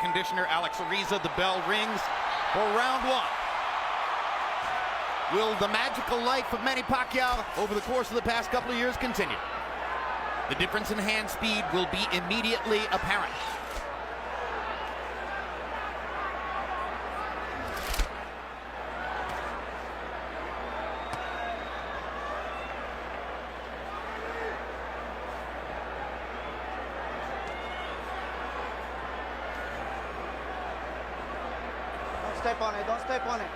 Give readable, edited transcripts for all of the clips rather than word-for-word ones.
conditioner Alex Ariza. The bell rings for round one. Will the magical life of Manny Pacquiao over the course of the past couple of years continue? The difference in hand speed will be immediately apparent. Don't step on it, don't step on it.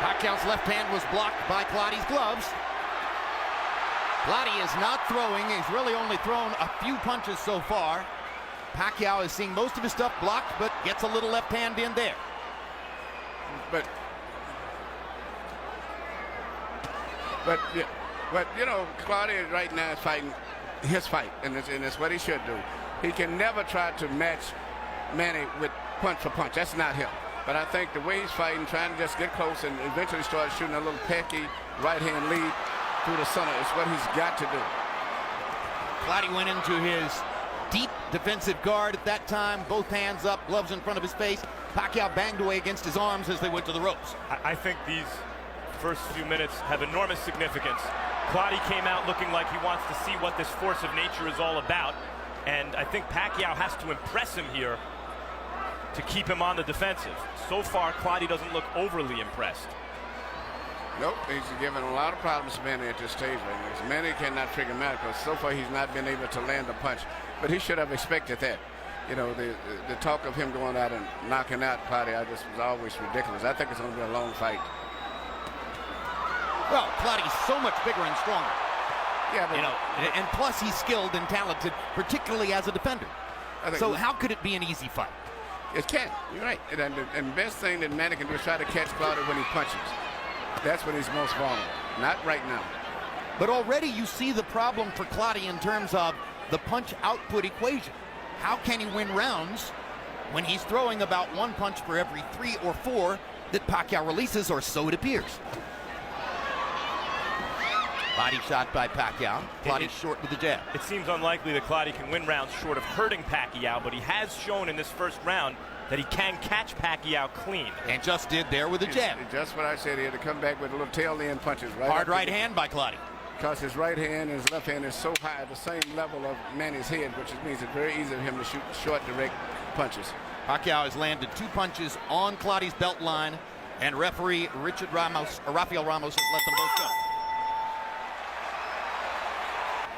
Pacquiao's left hand was blocked by Clottey's gloves. Clottey is not throwing. He's really only thrown a few punches so far. Pacquiao is seeing most of his stuff blocked, but gets a little left hand in there. But you know, Clottey right now is fighting his fight, and it's what he should do. He can never try to match Manny with punch for punch. That's not him. But I think the way he's fighting, trying to just get close and eventually start shooting a little pecky right-hand lead through the center is what he's got to do. Clottey went into his deep defensive guard at that time, both hands up, gloves in front of his face. Pacquiao banged away against his arms as they went to the ropes. I think these first few minutes have enormous significance. Clottey came out looking like he wants to see what this force of nature is all about, and I think Pacquiao has to impress him here to keep him on the defensive. So far, Clottey doesn't look overly impressed. Nope, he's given a lot of problems to Manny at this stage right now. Manny cannot figure him out because so far he's not been able to land a punch. But he should have expected that. You know, the talk of him going out and knocking out Clottey, was always ridiculous. I think it's going to be a long fight. Well, Clottey's so much bigger and stronger. Yeah, but you know, and plus he's skilled and talented, particularly as a defender. So how could it be an easy fight? It can. You're right. And the best thing that Manny can do is try to catch Clottey when he punches. That's when he's most vulnerable. Not right now. But already you see the problem for Clottey in terms of the punch output equation. How can he win rounds when he's throwing about one punch for every 3 or 4 that Pacquiao releases, or so it appears? Body shot by Pacquiao. Clottey short with the jab. It seems unlikely that Clottey can win rounds short of hurting Pacquiao, but he has shown in this first round that he can catch Pacquiao clean. And just did there with a jab. Just what I said here, to come back with a little tail end punches. Right hard right hand by Clottey. Because his right hand and his left hand is so high, the same level of Manny's head, which means it's very easy for him to shoot short, direct punches. Pacquiao has landed 2 punches on Clottey's belt line, and referee Rafael Ramos has let them both go.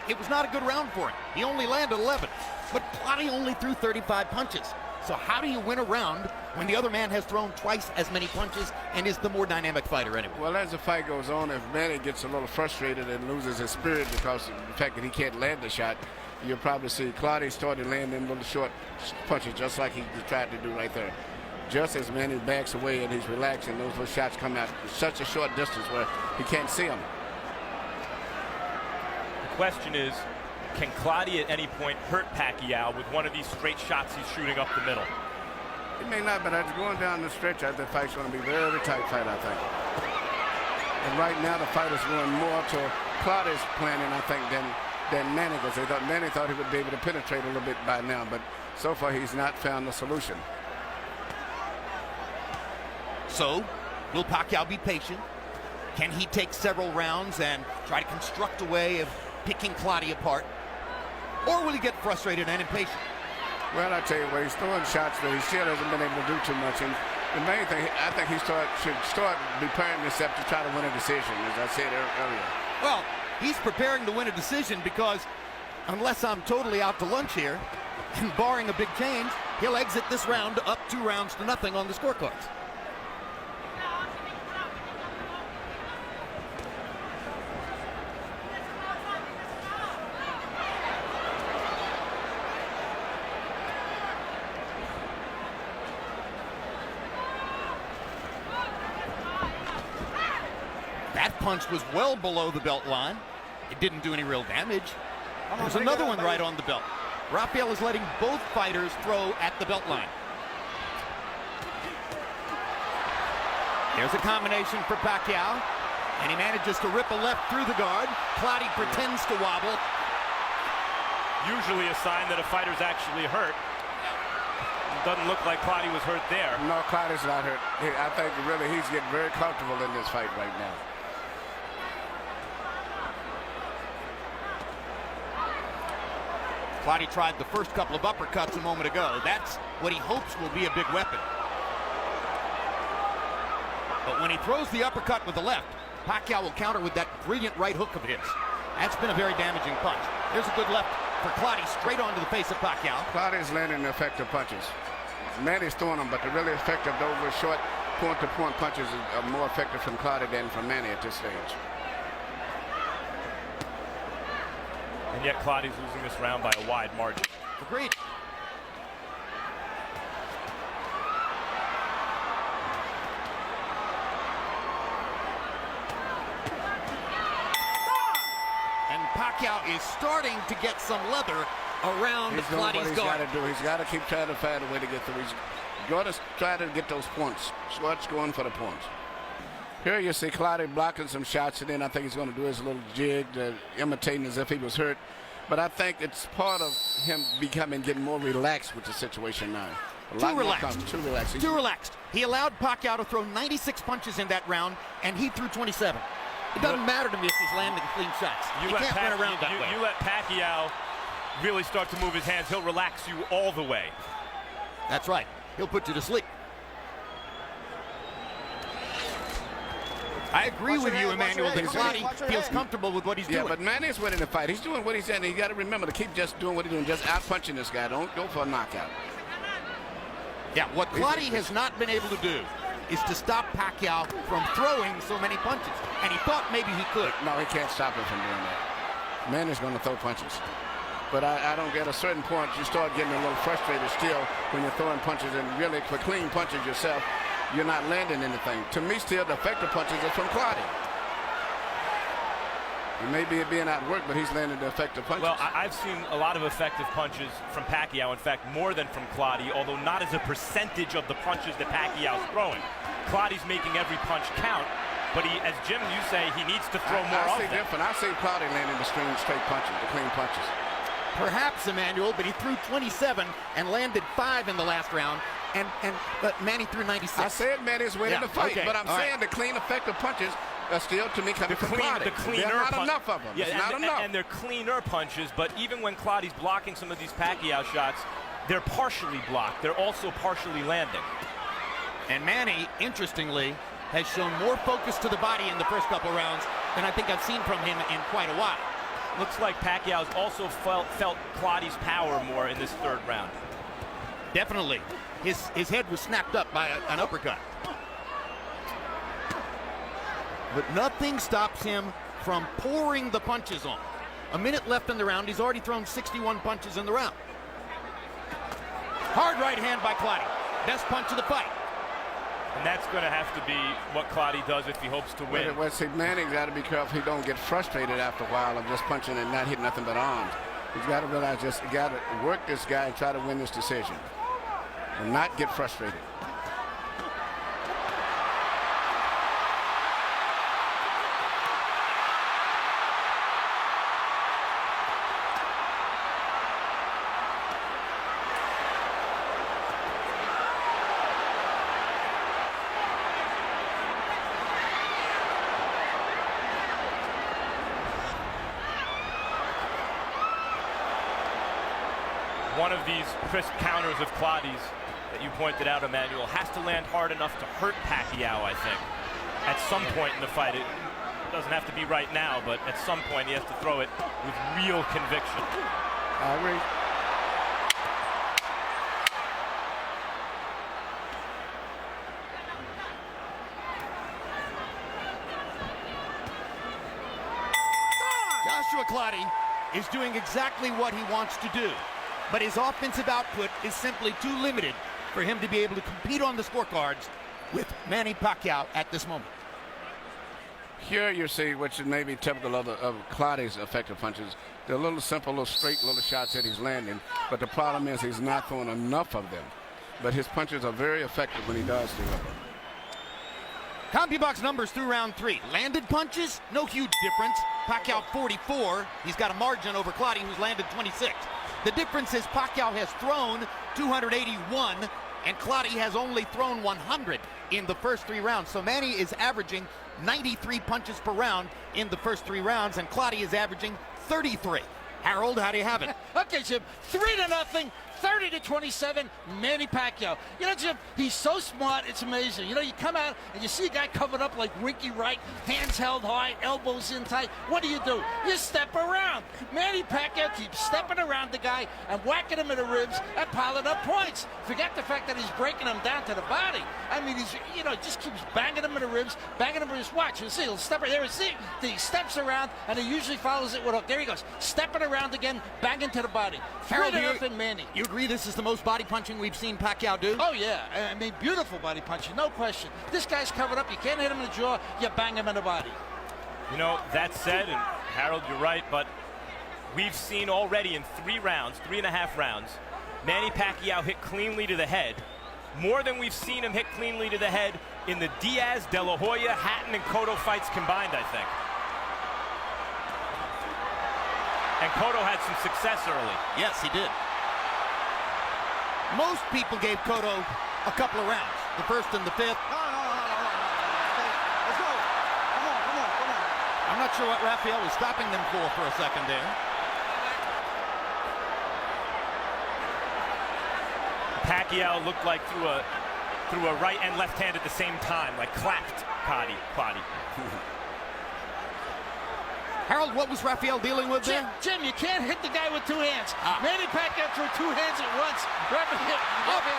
It was not a good round for him. He only landed 11, but Clottey only threw 35 punches. So how do you win a round when the other man has thrown twice as many punches and is the more dynamic fighter anyway? Well, as the fight goes on, if Manny gets a little frustrated and loses his spirit because of the fact that he can't land the shot, you'll probably see Clottey started landing little short punches just like he tried to do right there. Just as Manny backs away and he's relaxing, those little shots come out such a short distance where he can't see them. The question is, can Clottey at any point hurt Pacquiao with one of these straight shots he's shooting up the middle? He may not, but as going down the stretch, I think the fight's going to be a very tight fight, I think. And right now, the fight is going more to Clottey's planning, I think, than Manny, because Manny thought he would be able to penetrate a little bit by now, but so far he's not found the solution. So, will Pacquiao be patient? Can he take several rounds and try to construct a way of picking Clottey apart? Or will he get frustrated and impatient? Well, I tell you what, he's throwing shots, but he still hasn't been able to do too much. And the main thing, I think he should start preparing himself to try to win a decision, as I said earlier. Well, he's preparing to win a decision because unless I'm totally out to lunch here, and barring a big change, he'll exit this round up 2 rounds to nothing on the scorecards. That punch was well below the belt line. It didn't do any real damage. There's another one right on the belt. Rafael is letting both fighters throw at the belt line. There's a combination for Pacquiao. And he manages to rip a left through the guard. Clottey pretends to wobble. Usually a sign that a fighter's actually hurt. It doesn't look like Clottey was hurt there. No, Clottey's not hurt. I think really he's getting very comfortable in this fight right now. Clottey tried the first couple of uppercuts a moment ago. That's what he hopes will be a big weapon. But when he throws the uppercut with the left, Pacquiao will counter with that brilliant right hook of his. That's been a very damaging punch. There's a good left for Clottey, straight onto the face of Pacquiao. Clottey's landing effective punches. Manny's throwing them, but the really effective, those were short point-to-point punches are more effective from Clottey than from Manny at this stage. And yet Clottey's losing this round by a wide margin. Agreed. And Pacquiao is starting to get some leather around Clottey's guard. He's got to keep trying to find a way to get through. He's got to try to get those points. Schwartz going for the points. Here you see Clottey blocking some shots, and then I think he's going to do his little jig, imitating as if he was hurt. But I think it's part of him getting more relaxed with the situation now. Too relaxed. Too relaxed. Too relaxed. He allowed Pacquiao to throw 96 punches in that round, and he threw 27. It doesn't matter to me if he's landing clean shots. You can't win around that way. You let Pacquiao really start to move his hands, he'll relax you all the way. That's right. He'll put you to sleep. I agree with you, Emmanuel, that Clottey feels comfortable with what he's doing. Yeah, but Manny's winning the fight. He's doing what he's saying. You got to remember to keep just doing what he's doing, just out-punching this guy. Don't go for a knockout. Yeah, what Clottey has not been able to do is to stop Pacquiao from throwing so many punches. And he thought maybe he could. No, he can't stop him from doing that. Manny's going to throw punches. But I don't get a certain point, you start getting a little frustrated still when you're throwing punches, and really for clean punches yourself, you're not landing anything. To me, still, the effective punches are from Clottey. He may be being outworked, but he's landing the effective punches. Well, I've seen a lot of effective punches from Pacquiao. In fact, more than from Clottey, although not as a percentage of the punches that Pacquiao's throwing. Clottey's making every punch count, but he, as Jim, you say, he needs to throw more often. I see Clottey landing the straight punches, the clean punches. Perhaps, Emmanuel, but he threw 27 and landed 5 in the last round, but Manny threw 96. I said Manny's winning the fight, but I'm saying the clean, effective punches are still, to me, coming from Clottey. There are not enough of them. Yeah, not enough. And they're cleaner punches, but even when Clottey's blocking some of these Pacquiao shots, they're partially blocked. They're also partially landing. And Manny, interestingly, has shown more focus to the body in the first couple rounds than I think I've seen from him in quite a while. Looks like Pacquiao's also felt Clottey's power more in this third round. Definitely. His head was snapped up by an uppercut. But nothing stops him from pouring the punches on. A minute left in the round. He's already thrown 61 punches in the round. Hard right hand by Clottey. Best punch of the fight. And that's going to have to be what Clottey does if he hopes to win. Well, see, Manny's got to be careful he don't get frustrated after a while of just punching and not hitting nothing but arms. He's got to realize he got to work this guy and try to win this decision and not get frustrated. One of these crisp counters of Clottey's that you pointed out, Emmanuel, has to land hard enough to hurt Pacquiao, I think, at some point in the fight. It doesn't have to be right now, but at some point he has to throw it with real conviction. I agree. Joshua Clottey is doing exactly what he wants to do. But his offensive output is simply too limited for him to be able to compete on the scorecards with Manny Pacquiao at this moment. Here you see, which is maybe typical of Clottey's effective punches, they're little simple, little straight little shots that he's landing, but the problem is he's not throwing enough of them. But his punches are very effective when he does do them. CompuBox numbers through round 3. Landed punches, no huge difference. Pacquiao 44. He's got a margin over Clottey, who's landed 26. The difference is Pacquiao has thrown 281, and Clottey has only thrown 100 in the first 3 rounds. So Manny is averaging 93 punches per round in the first 3 rounds, and Clottey is averaging 33. Harold, how do you have it? Okay, Jim, 3-0, 30-27, Manny Pacquiao. You know, Jim, he's so smart, it's amazing. You know, you come out and you see a guy covered up like Winky Wright, hands held high, elbows in tight. What do? You step around. Manny Pacquiao keeps stepping around the guy and whacking him in the ribs and piling up points. Forget the fact that he's breaking him down to the body. I mean, he's, you know, just keeps banging him in the ribs, banging him in his watch. You'll see, he'll step there. He steps around and he usually follows it with a, there he goes, stepping around again, banging to the body. Harold, 3-0, Manny. You agree this is the most body punching we've seen Pacquiao do? Oh, yeah. I mean, beautiful body punching, no question. This guy's covered up. You can't hit him in the jaw. You bang him in the body. You know, that said, and Harold, you're right, but we've seen already in 3.5 rounds, Manny Pacquiao hit cleanly to the head, more than we've seen him hit cleanly to the head in the Diaz, De La Hoya, Hatton, and Cotto fights combined, I think. And Cotto had some success early. Yes, he did. Most people gave Cotto a couple of rounds, the first and the 5th. No. Let's go. Come on. I'm not sure what Rafael was stopping them for a second there. Pacquiao looked like threw a right and left hand at the same time, like clapped Clottey. Harold, what was Rafael dealing with there? Jim, you can't hit the guy with 2 hands. Manny Pacquiao threw 2 hands at once. Rafael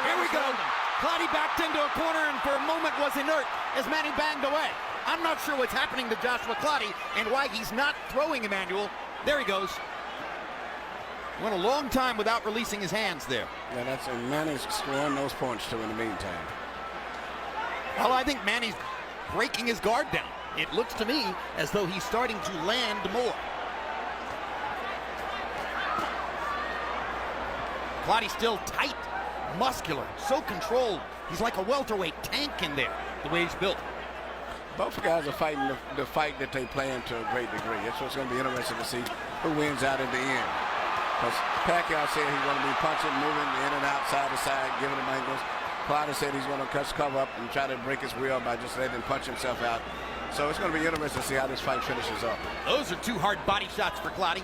Here we go. rolled him. Clottey backed into a corner and for a moment was inert as Manny banged away. I'm not sure what's happening to Joshua Clottey and why he's not throwing Emmanuel. There he goes. Went a long time without releasing his hands there. Yeah, that's and Manny's scoring those points too in the meantime. Well, I think Manny's breaking his guard down. It looks to me as though he's starting to land more. Clottey's still tight, muscular, so controlled. He's like a welterweight tank in there, the way he's built. Both guys are fighting the fight that they plan to a great degree. That's what's going to be interesting to see who wins out in the end. Because Pacquiao said he's going to be punching, moving in and out, side to side, giving him angles. Clottey said he's going to cover up and try to break his will by just letting him punch himself out. So it's going to be interesting to see how this fight finishes up. Those are 2 hard body shots for Clottey.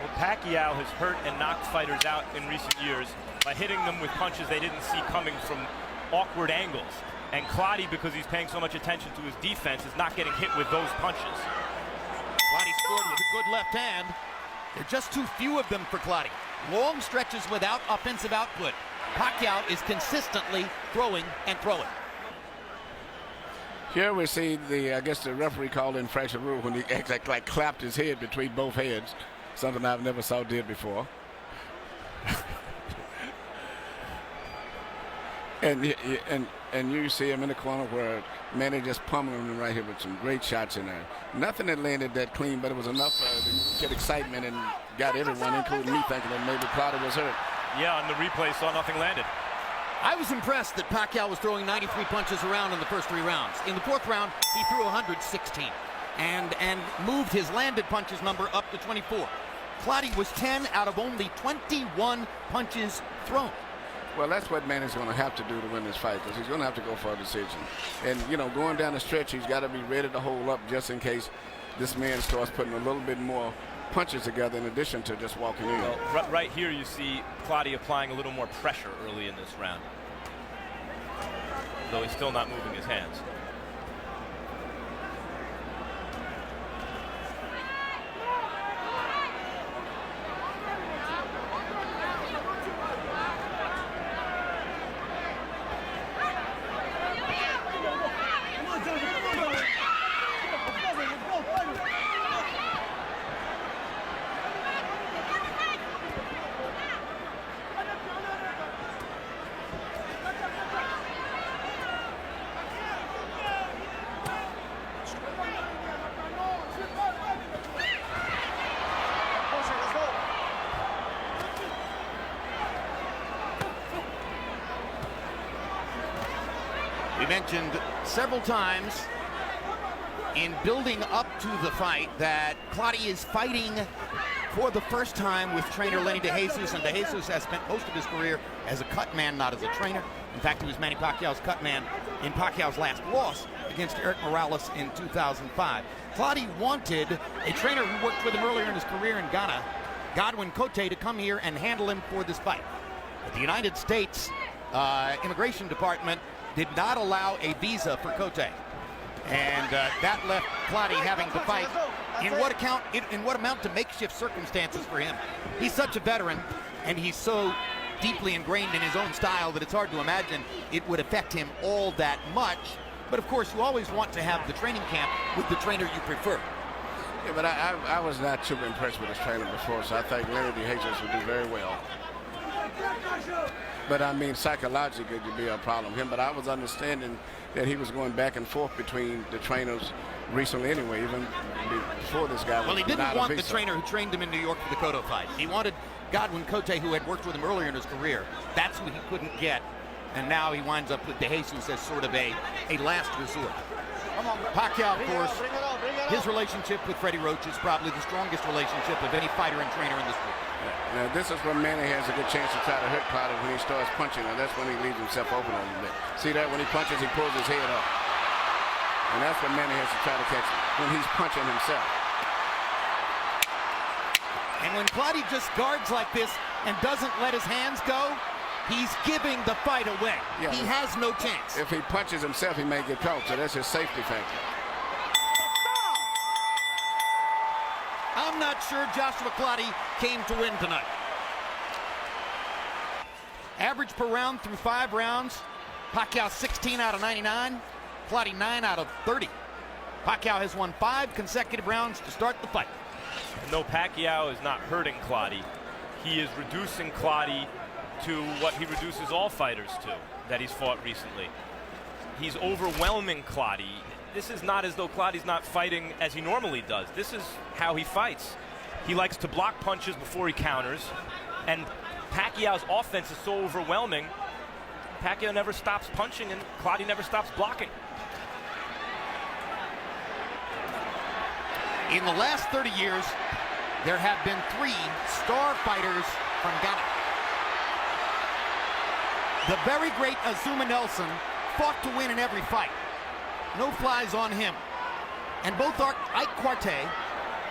Well, Pacquiao has hurt and knocked fighters out in recent years by hitting them with punches they didn't see coming from awkward angles. And Clottey, because he's paying so much attention to his defense, is not getting hit with those punches. Clottey scored with a good left hand. There are just too few of them for Clottey. Long stretches without offensive output. Pacquiao is consistently throwing and throwing. Here we see I guess the referee called infraction rule when he like clapped his head between both heads, something I've never saw did before. and you see him in the corner where Manny just pummeling him right here with some great shots in there. Nothing that landed that clean, but it was enough to get excitement and got everyone, including me, thinking that maybe Clottey was hurt. Yeah, on the replay, saw nothing landed. I was impressed that Pacquiao was throwing 93 punches around in the first 3 rounds. In the 4th round, he threw 116 and moved his landed punches number up to 24. Clottey was 10 out of only 21 punches thrown. Well, that's what Manny's going to have to do to win this fight, because he's going to have to go for a decision. And, you know, going down the stretch, he's got to be ready to hold up just in case this man starts putting a little bit more punches together in addition to just walking in. Well, right here you see Clottey applying a little more pressure early in this round, though he's still not moving his hands. We mentioned several times in building up to the fight that Clottey is fighting for the first time with trainer Lenny DeJesus, and DeJesus has spent most of his career as a cut man, not as a trainer. In fact, he was Manny Pacquiao's cut man in Pacquiao's last loss against Eric Morales in 2005. Clottey wanted a trainer who worked with him earlier in his career in Ghana, Clottey, to come here and handle him for this fight. But the United States Immigration Department did not allow a visa for Clottey. And that left Clottey having to fight in what amount to makeshift circumstances for him. He's such a veteran, and he's so deeply ingrained in his own style that it's hard to imagine it would affect him all that much. But of course, you always want to have the training camp with the trainer you prefer. Yeah, but I was not super impressed with his trainer before, so I think Lenny DeJesus would do very well. But I mean, psychologically, it could be a problem. But I was understanding that he was going back and forth between the trainers recently anyway, even before this guy was Well, he didn't denied a want the visa. trainer who trained him in New York for the Cotto fight. He wanted Clottey, who had worked with him earlier in his career. That's who he couldn't get. And now he winds up with DeJesus as sort of a last resort. Pacquiao, of course, his relationship with Freddie Roach is probably the strongest relationship of any fighter and trainer in the sport. Now, this is when Manny has a good chance to try to hurt Clottey when he starts punching, and that's when he leaves himself open a little bit. See that? When he punches, he pulls his head up. And that's when Manny has to try to catch him, when he's punching himself. And when Clottey just guards like this and doesn't let his hands go, he's giving the fight away. Yeah, he has no chance. If he punches himself, he may get caught, so that's his safety factor. I'm not sure Joshua Clottey came to win tonight. Average per round through 5 rounds. Pacquiao 16 out of 99. Clottey 9 out of 30. Pacquiao has won 5 consecutive rounds to start the fight. And though Pacquiao is not hurting Clottey, he is reducing Clottey to what he reduces all fighters to that he's fought recently. He's overwhelming Clottey. This is not as though Clottey's not fighting as he normally does. This is how he fights. He likes to block punches before he counters, and Pacquiao's offense is so overwhelming. Pacquiao never stops punching, and Clottey never stops blocking. In the last 30 years, there have been 3 star fighters from Ghana. The very great Azuma Nelson fought to win in every fight. No flies on him. And both Ike Quartey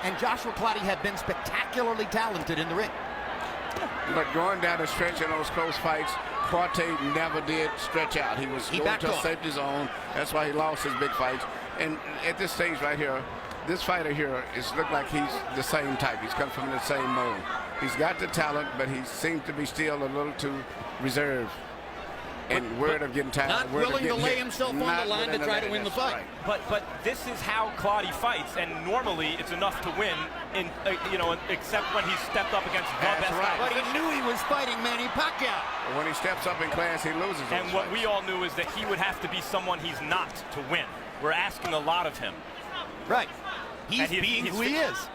and Joshua Clottey have been spectacularly talented in the ring. But going down the stretch in those close fights, Quartey never did stretch out. He was going to a safety zone. That's why he lost his big fights. And at this stage right here, this fighter here look like he's the same type. He's come from the same mold. He's got the talent, but he seems to be still a little too reserved. And word of getting tired. Not willing to lay himself on the line to try to win the fight. Right. But this is how Clottey fights, and normally it's enough to win, except when he stepped up against the best right. But he knew he was fighting Manny Pacquiao. When he steps up in class, he loses. And what we all knew is that he would have to be someone he's not to win. We're asking a lot of him. Right. He's being who he is.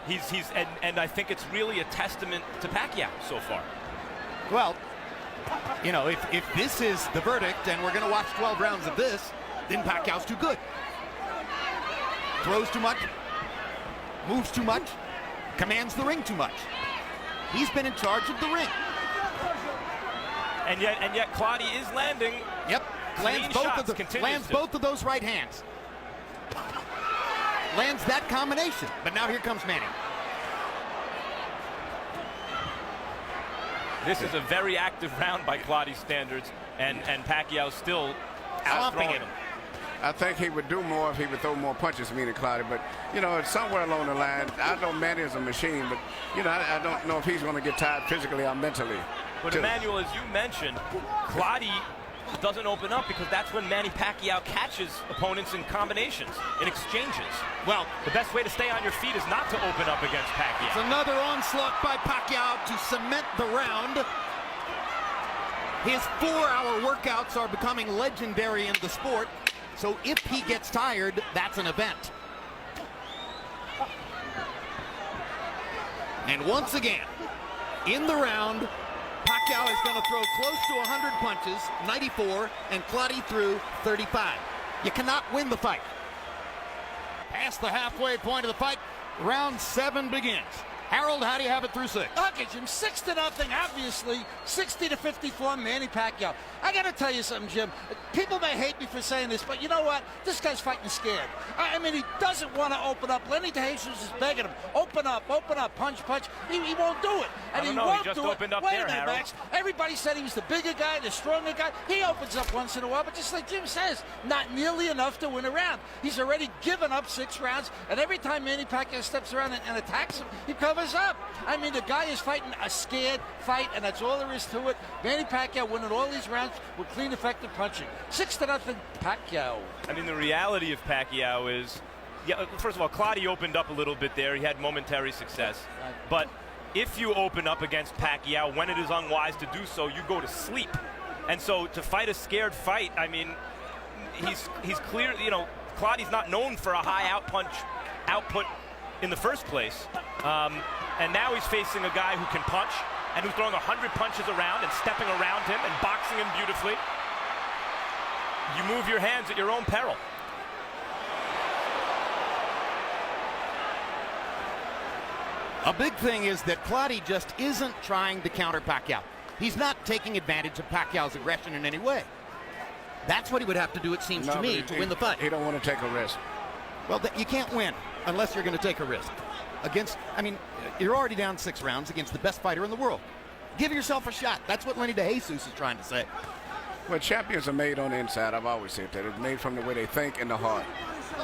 And I think it's really a testament to Pacquiao so far. Well, you know, if this is the verdict and we're going to watch 12 rounds of this, then Pacquiao's too good. Throws too much, moves too much, commands the ring too much. He's been in charge of the ring. And yet Clottey is landing. Yep, lands both of those right hands. Lands that combination. But now here comes Manny. This is a very active round by Clottey standards, and Pacquiao still outthrowing him. I think he would do more if he would throw more punches, meaning Clottey. But, you know, somewhere along the line, I know Manny is a machine, but, you know, I don't know if he's going to get tired physically or mentally. But, Emmanuel, as you mentioned, Clottey doesn't open up because that's when Manny Pacquiao catches opponents in combinations, in exchanges. Well, the best way to stay on your feet is not to open up against Pacquiao. It's another onslaught by Pacquiao to cement the round. His 4-hour workouts are becoming legendary in the sport, so if he gets tired, that's an event. And once again, in the round, Pacquiao Pacquiao is going to throw close to 100 punches, 94, and Clottey threw 35. You cannot win the fight. Past the halfway point of the fight, round 7 begins. Harold, how do you have it through 6? Okay, Jim, 6-0, obviously, 60-54, Manny Pacquiao. I got to tell you something, Jim. People may hate me for saying this, but you know what? This guy's fighting scared. I mean, he doesn't want to open up. Lenny DeJesus is begging him, open up, punch. He won't do it. And I don't he know, won't he just do opened it. up Wait there, a minute, Harold. Max. Everybody said he was the bigger guy, the stronger guy. He opens up once in a while, but just like Jim says, not nearly enough to win a round. He's already given up 6 rounds, and every time Manny Pacquiao steps around and attacks him, he covers up. I mean, the guy is fighting a scared fight, and that's all there is to it. Manny Pacquiao winning all these rounds with clean, effective punching. 6-0, Pacquiao. I mean, the reality of Pacquiao is, yeah, first of all, Clottey opened up a little bit there. He had momentary success. But if you open up against Pacquiao, when it is unwise to do so, you go to sleep. And so to fight a scared fight, I mean, he's clear, you know, Clottey's not known for a high output in the first place. And now he's facing a guy who can punch and who's throwing 100 punches around and stepping around him and boxing him beautifully. You move your hands at your own peril. A big thing is that Clottey just isn't trying to counter Pacquiao. He's not taking advantage of Pacquiao's aggression in any way. That's what he would have to do, it seems to me, to win the fight. He don't want to take a risk. Well, you can't win unless you're going to take a risk. I mean, you're already down 6 rounds against the best fighter in the world. Give yourself a shot. That's what Lenny DeJesus is trying to say. Well, champions are made on the inside. I've always said that. It's made from the way they think and the heart.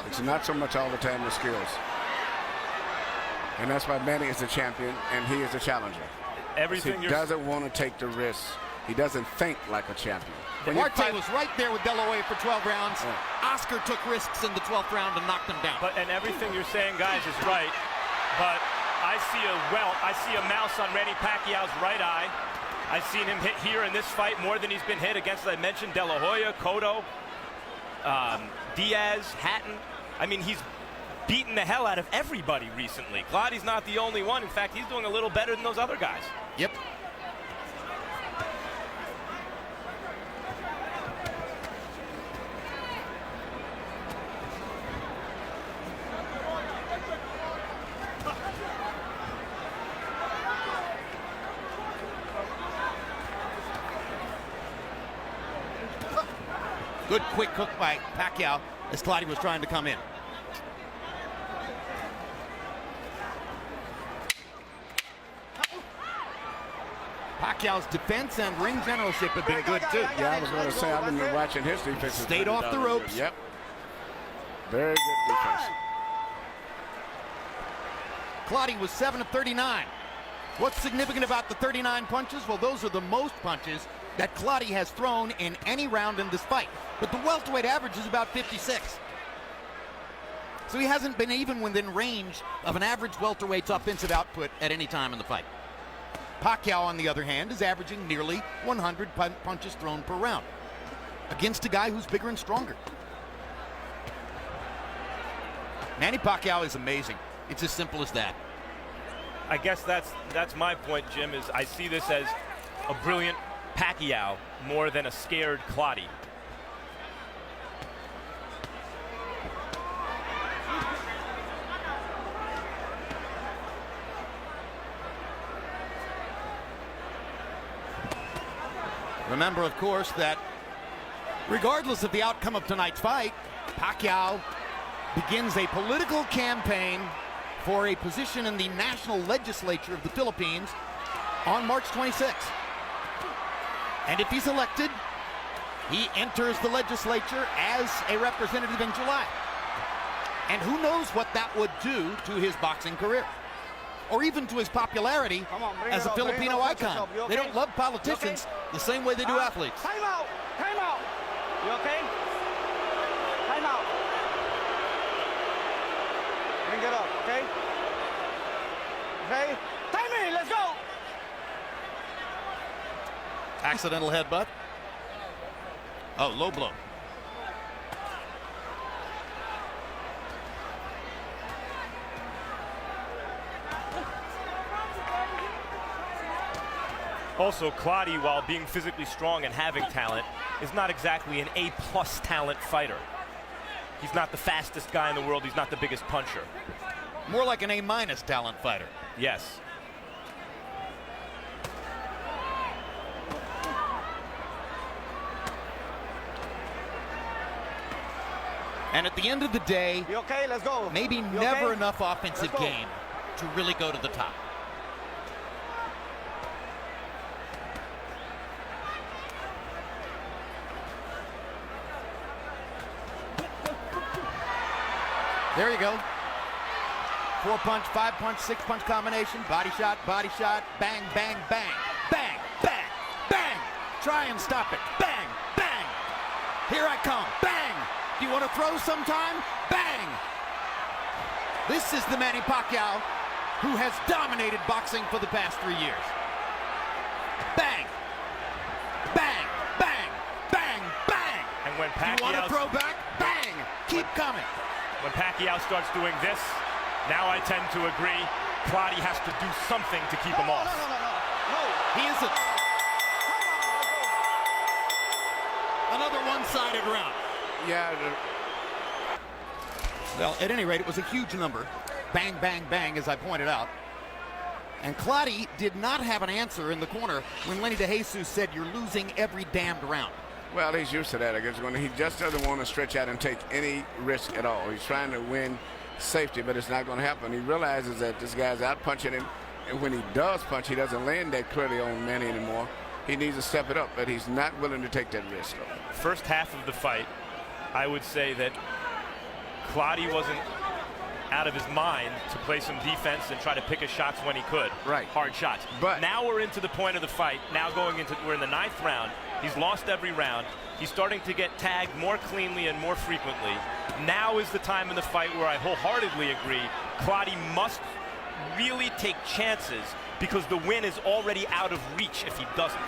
It's not so much all the time the skills. And that's why Manny is the champion and he is the challenger. He doesn't want to take the risk. He doesn't think like a champion. Marte was right there with De La Hoya for 12 rounds. Yeah. Oscar took risks in the 12th round and knocked him down. And everything you're saying, guys, is right. But I see a mouse on Manny Pacquiao's right eye. I've seen him hit here in this fight more than he's been hit against, as I mentioned, De La Hoya, Cotto, Diaz, Hatton. I mean, he's beaten the hell out of everybody recently. Clottey's not the only one. In fact, he's doing a little better than those other guys. Yep. Good quick hook by Pacquiao as Clottey was trying to come in. Pacquiao's defense and ring generalship have been good too. Yeah, I was going to say, I've been watching his defense. Stayed off the ropes. Yep. Very good defense. Clottey was 7 of 39. What's significant about the 39 punches? Well, those are the most punches that Clottey has thrown in any round in this fight. But the welterweight average is about 56. So he hasn't been even within range of an average welterweight's offensive output at any time in the fight. Pacquiao, on the other hand, is averaging nearly 100 punches thrown per round against a guy who's bigger and stronger. Manny Pacquiao is amazing. It's as simple as that. I guess that's my point, Jim, is I see this as a brilliant Pacquiao more than a scared Clottey. Remember, of course, that regardless of the outcome of tonight's fight, Pacquiao begins a political campaign for a position in the national legislature of the Philippines on March 26th. And if he's elected, he enters the legislature as a representative in July. And who knows what that would do to his boxing career, or even to his popularity as a Filipino icon. They don't love politicians the same way they do athletes. Time out! Time out! You okay? Time out. Bring it up, okay? Okay? Time in, let's go! Accidental headbutt. Oh, low blow. Also, Clottey, while being physically strong and having talent, is not exactly an A-plus talent fighter. He's not the fastest guy in the world. He's not the biggest puncher. More like an A- talent fighter. Yes. And at the end of the day, You okay? Let's go. maybe You never okay? enough offensive Let's go. game to really go to the top. There you go. 4-punch, 5-punch, 6-punch combination. Body shot, bang, bang, bang. Bang, bang, bang. Try and stop it. Bang, bang. Here I come. Bang. Do you want to throw sometime? Bang. This is the Manny Pacquiao who has dominated boxing for the past 3 years. Bang. Bang, bang, bang, bang. And when Do you want to Pacquiao, throw back? Bang. Keep coming. when Pacquiao starts doing this, now I tend to agree, Clottey has to do something to keep him off. No. He isn't. Another one-sided round. Yeah. Well, at any rate, it was a huge number. Bang, bang, bang, as I pointed out. And Clottey did not have an answer in the corner when Lenny DeJesus said, "You're losing every damned round." Well, he's used to that. I guess when he just doesn't want to stretch out and take any risk at all. He's trying to win safety, but it's not going to happen. He realizes that this guy's out punching him, and when he does punch, he doesn't land that clearly on Manny anymore. He needs to step it up, but he's not willing to take that risk. First half of the fight, I would say that Clottey wasn't out of his mind to play some defense and try to pick his shots when he could. Right. Hard shots. But now we're into the point of the fight. Now we're in the 9th round. He's lost every round. He's starting to get tagged more cleanly and more frequently. Now is the time in the fight where I wholeheartedly agree Clottey must really take chances because the win is already out of reach if he doesn't.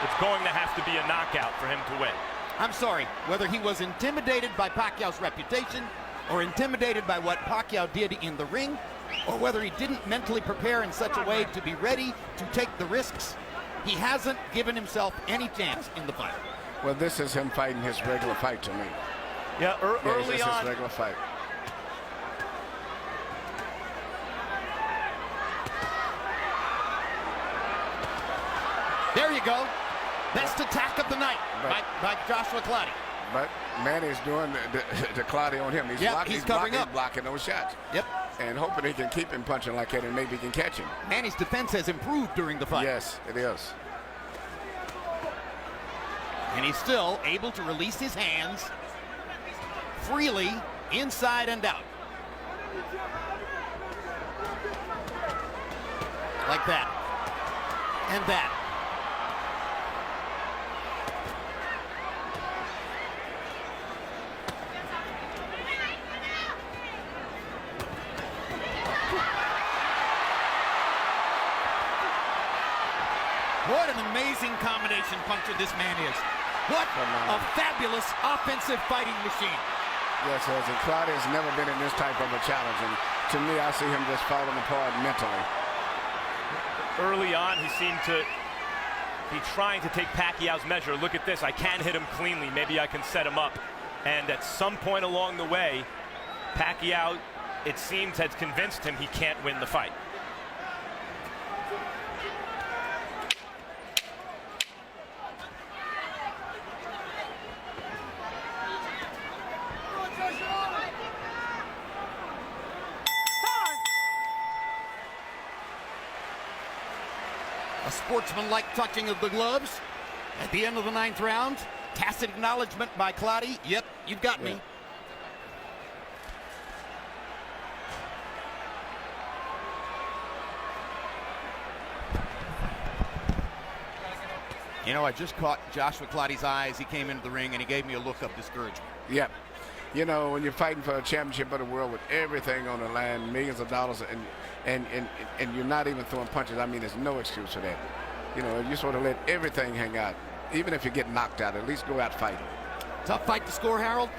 It's going to have to be a knockout for him to win. I'm sorry, whether he was intimidated by Pacquiao's reputation or intimidated by what Pacquiao did in the ring, or whether he didn't mentally prepare in such a way to be ready to take the risks, he hasn't given himself any chance in the fight. well, this is him fighting his regular fight to me. Yeah, early this is on. his regular fight. There you go. Best attack of the night by Joshua Clottey. But Manny's doing the Clottey on him. He's Yep, blocking, he's covering blocking, up. blocking those shots. Yep. And hoping he can keep him punching like that and maybe he can catch him. Manny's defense has improved during the fight. Yes, it is. And he's still able to release his hands freely inside and out. Like that. And that. What an amazing combination puncher this man is. What a fabulous offensive fighting machine. Yes, it is. And Clottey has never been in this type of a challenge. And to me, I see him just falling apart mentally. Early on, he seemed to be trying to take Pacquiao's measure. Look at this. I can hit him cleanly. Maybe I can set him up. And at some point along the way, Pacquiao, it seems, has convinced him he can't win the fight. A sportsman-like touching of the gloves at the end of the 9th round. Tacit acknowledgement by Clottey. Yep, you've got me. You know, I just caught Joshua Clottey's eyes. He came into the ring and he gave me a look of discouragement. Yep. You know, when you're fighting for a championship of the world with everything on the line, millions of dollars, and you're not even throwing punches, I mean, there's no excuse for that. You know, you sort of let everything hang out. Even if you get knocked out, at least go out fighting. Tough fight to score, Harold.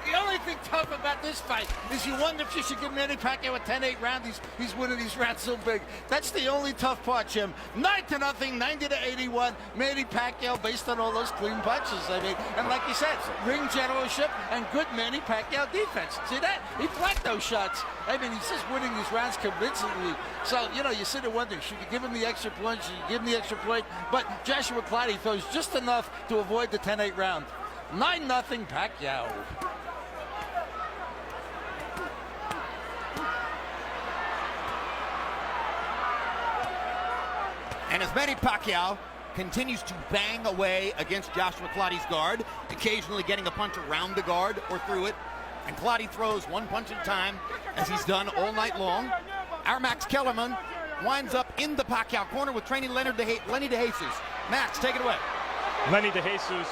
The only thing tough about this fight is you wonder if you should give Manny Pacquiao a 10-8 round. He's winning these rounds so big. That's the only tough part, Jim. 9-0, 90-81. Manny Pacquiao based on all those clean punches. I mean, and like you said, ring generalship and good Manny Pacquiao defense. See that? He blocked those shots. I mean, he's just winning these rounds convincingly. So, you know, you sit there wondering, should you give him the extra punch? Should you give him the extra plate? But Joshua Clottey throws just enough to avoid the 10-8 round. 9-0 Pacquiao. And as Manny Pacquiao continues to bang away against Joshua Clottey's guard, occasionally getting a punch around the guard or through it, and Clottey throws one punch at a time, as he's done all night long, our Max Kellerman winds up in the Pacquiao corner with training Lenny DeJesus. Max, take it away. Lenny DeJesus,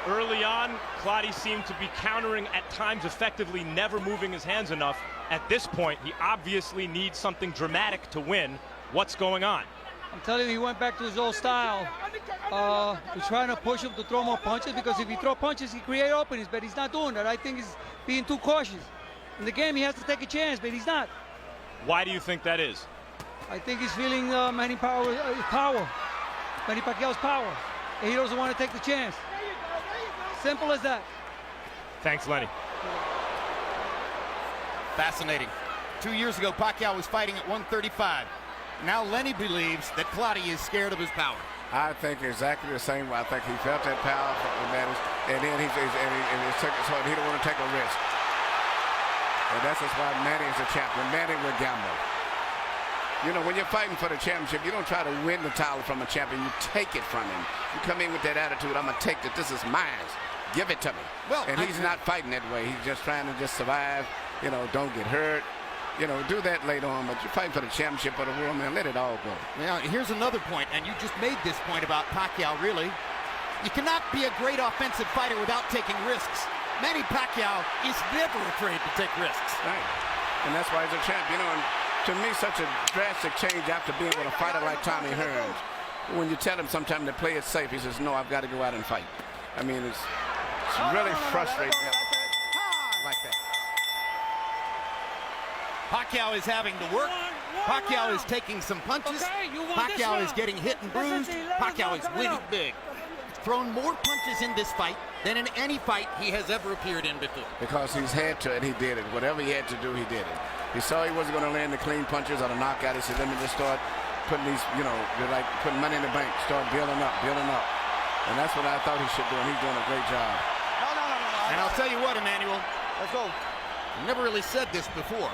early on, Clottey seemed to be countering at times effectively, never moving his hands enough. At this point, he obviously needs something dramatic to win. What's going on? I'm telling you, he went back to his old style. We're trying to push him to throw more punches, because if he throw punches, he create openings, but he's not doing that. I think he's being too cautious. In the game, he has to take a chance, but he's not. Why do you think that is? I think he's feeling Manny Pacquiao's power, and he doesn't want to take the chance. Simple as that. Thanks, Lenny. Fascinating. 2 years ago, Pacquiao was fighting at 135. Now Lenny believes that Clottey is scared of his power. I think exactly the same way. I think he felt that power from Manny, and then he took it, so he don't want to take a risk. And that's just why Manny is a champion. Manny will gamble. You know, when you're fighting for the championship, you don't try to win the title from a champion. You take it from him. You come in with that attitude, I'm going to take it. This is mine. Give it to me. Well, and he's not fighting that way. He's just trying to just survive. You know, don't get hurt. You know, do that later on, but you're fighting for the championship of the world, man. Let it all go. Now, here's another point, and you just made this point about Pacquiao, really. You cannot be a great offensive fighter without taking risks. Manny Pacquiao is never afraid to take risks. Right. And that's why he's a champ. You know, and to me, such a drastic change after being with a fighter like Tommy Hearns. When you tell him sometimes to play it safe, he says, no, I've got to go out and fight. I mean, it's really frustrating. Like that. Pacquiao is having to work. Pacquiao is taking some punches. Pacquiao is getting hit and bruised. Pacquiao is winning big. He's thrown more punches in this fight than in any fight he has ever appeared in before. Because he's had to, and he did it. Whatever he had to do, he did it. He saw he wasn't going to land the clean punches or the knockout. He said, let me just start putting these, you know, they're like putting money in the bank. Start building up, building up. And that's what I thought he should do, and he's doing a great job. No. And I'll tell you what, Emmanuel, Let's go. I never really said this before.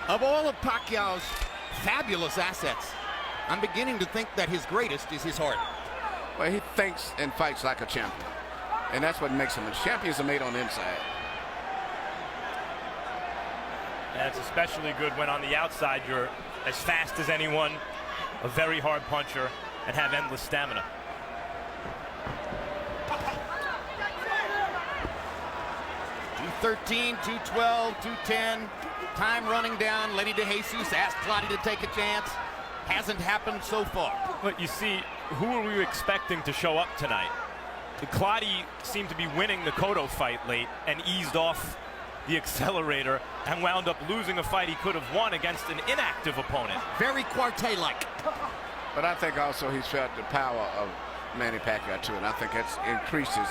Of all of Pacquiao's fabulous assets, I'm beginning to think that his greatest is his heart. Well, he thinks and fights like a champion. And that's what makes him. Champions are made on the inside. And it's especially good when on the outside you're as fast as anyone, a very hard puncher, and have endless stamina. .213, .212, .210. Time running down. Lenny DeJesus asked Clottey to take a chance. Hasn't happened so far. But you see, who are we expecting to show up tonight? Clottey seemed to be winning the Cotto fight late and eased off the accelerator and wound up losing a fight he could have won against an inactive opponent. Very Quartet-like. But I think also he's felt the power of Manny Pacquiao too, and I think that's increased his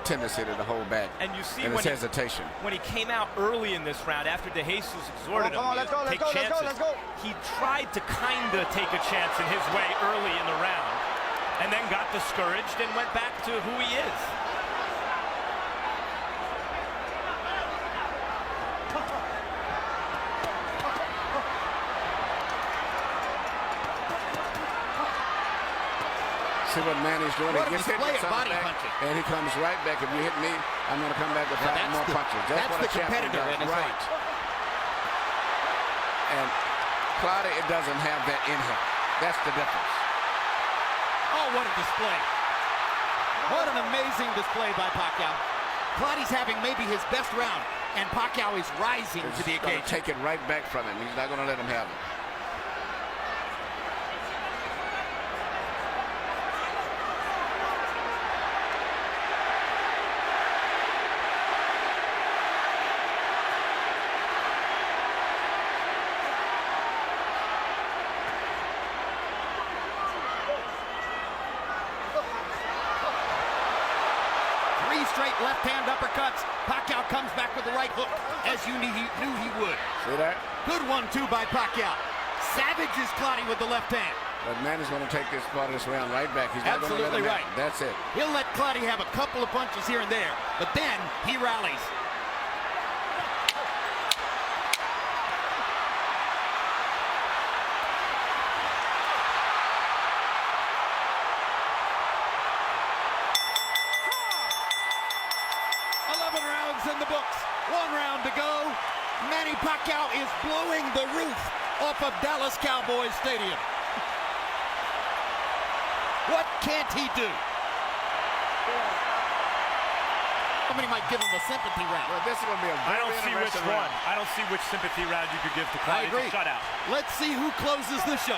tendency to hold back. And you see and when his hesitation. When he came out early in this round, after DeJesus exhorted him to take chances, he tried to kind of take a chance in his way early in the round, and then got discouraged and went back to who he is. See what Manny's doing. What He gets hit with something body back, punching. and he comes right back. If you hit me, I'm going to come back with 5 more punches. That's what the a champion competitor does. in his Right. And Clottey, it doesn't have that in him. That's the difference. Oh, what a display. What an amazing display by Pacquiao. Clottey's having maybe his best round, and Pacquiao is rising to the He's going occasion. to take it right back from him. He's not going to let him have it. comes back with the right hook, as you knew he would. See that? Good 1-2 by Pacquiao. Savages Clottey with the left hand. But Manny's going to take this part of this round right back. He's not going to let Absolutely him right. out. That's it. He'll let Clottey have a couple of punches here and there, but then he rallies. In the books. 1 round to go. Manny Pacquiao is blowing the roof off of Dallas Cowboys Stadium. What can't he do? Somebody might give him a sympathy round. Well, this is going to be a very I don't see which interesting one. round. I don't see which sympathy round you could give to Clottey. I agree. Shutout. Let's see who closes the show.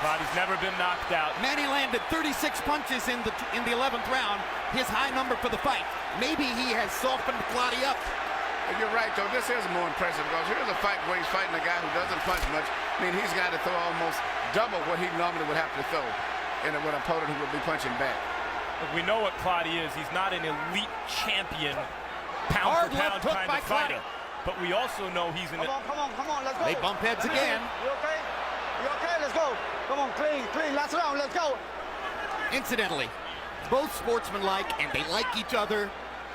Clottey's never been knocked out. Manny landed 36 punches in the 11th round, his high number for the fight. Maybe he has softened Clottey up. You're right, though. This is more impressive because here's a fight where he's fighting a guy who doesn't punch much. I mean, he's got to throw almost double what he normally would have to throw in an opponent who would be punching back. Look, we know what Clottey is. He's not an elite champion, Hard pound left for hook pound kind by of fighter. Clottey. But we also know he's an... Come on, let's go. They bump heads again. You okay? You okay? Let's go. Come on, clean. Last round, let's go. Incidentally, both sportsmanlike and they like each other.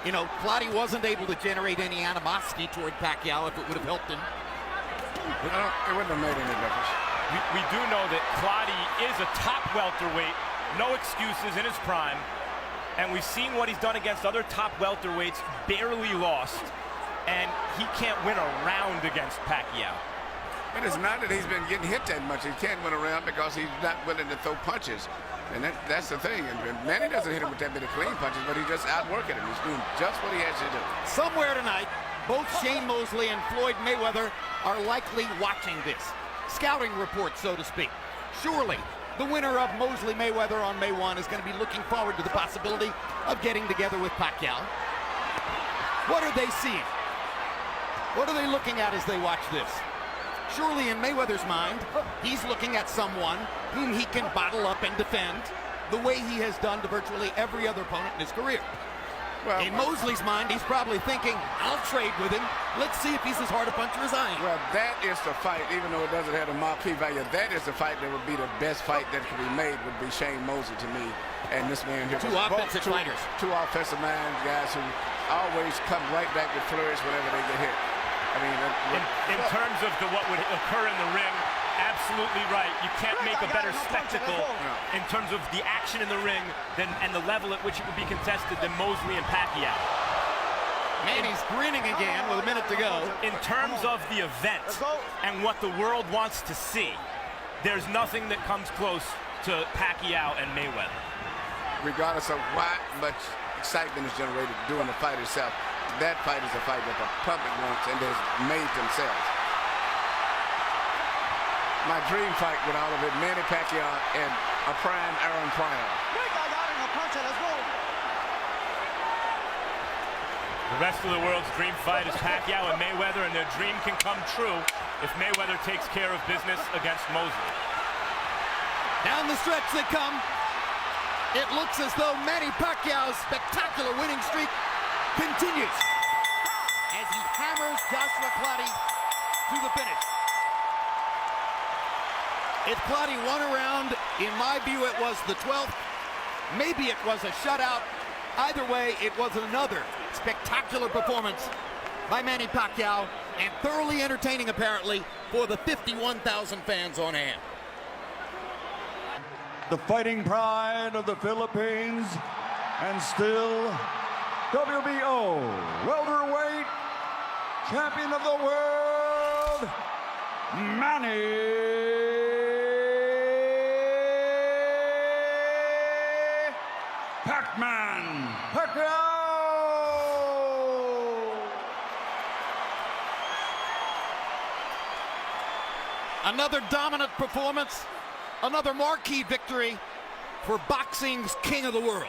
You know, Clottey wasn't able to generate any animosity toward Pacquiao if it would have helped him. It wouldn't have made any difference. We do know that Clottey is a top welterweight, no excuses in his prime, and we've seen what he's done against other top welterweights, barely lost, and he can't win a round against Pacquiao. And it's not that he's been getting hit that much. He can't win around because he's not willing to throw punches. And that's the thing. And Manny doesn't hit him with that many clean punches, but he's just outworking him. He's doing just what he has to do. Somewhere tonight, both Shane Mosley and Floyd Mayweather are likely watching this. Scouting report, so to speak. Surely, the winner of Mosley-Mayweather on May 1 is going to be looking forward to the possibility of getting together with Pacquiao. What are they seeing? What are they looking at as they watch this? Surely in Mayweather's mind, he's looking at someone whom he can bottle up and defend the way he has done to virtually every other opponent in his career. Well, In Mosley's mind, he's probably thinking, I'll trade with him. Let's see if he's as hard a puncher as I am. Well, that is the fight, even though it doesn't have a marquee value, that is the fight that would be the best fight that could be made, would be Shane Mosley to me. And this man here. Two offensive fighters. Two offensive minds, guys who always come right back with flourish whenever they get hit. I mean, In terms of what would occur in the ring, absolutely right. You can't make a better spectacle in terms of the action in the ring and the level at which it would be contested than Mosley and Pacquiao. Manny's grinning again with a minute to go. In terms of the event and what the world wants to see, there's nothing that comes close to Pacquiao and Mayweather. regardless of why much excitement is generated during the fight itself, that fight is a fight that the public wants and has made themselves. My dream fight with all of it, Manny Pacquiao and a prime Aaron Pryor. The rest of the world's dream fight is Pacquiao and Mayweather, and their dream can come true if Mayweather takes care of business against Mosley. Down the stretch they come. It looks as though Manny Pacquiao's spectacular winning streak continues as he hammers Joshua Clottey to the finish. If Clottey won a round, in my view, it was the 12th. Maybe it was a shutout. Either way, it was another spectacular performance by Manny Pacquiao, and thoroughly entertaining, apparently, for the 51,000 fans on hand. The fighting pride of the Philippines, and still WBO welterweight champion of the world, Manny Pacman Pacquiao. Another dominant performance, another marquee victory for boxing's king of the world.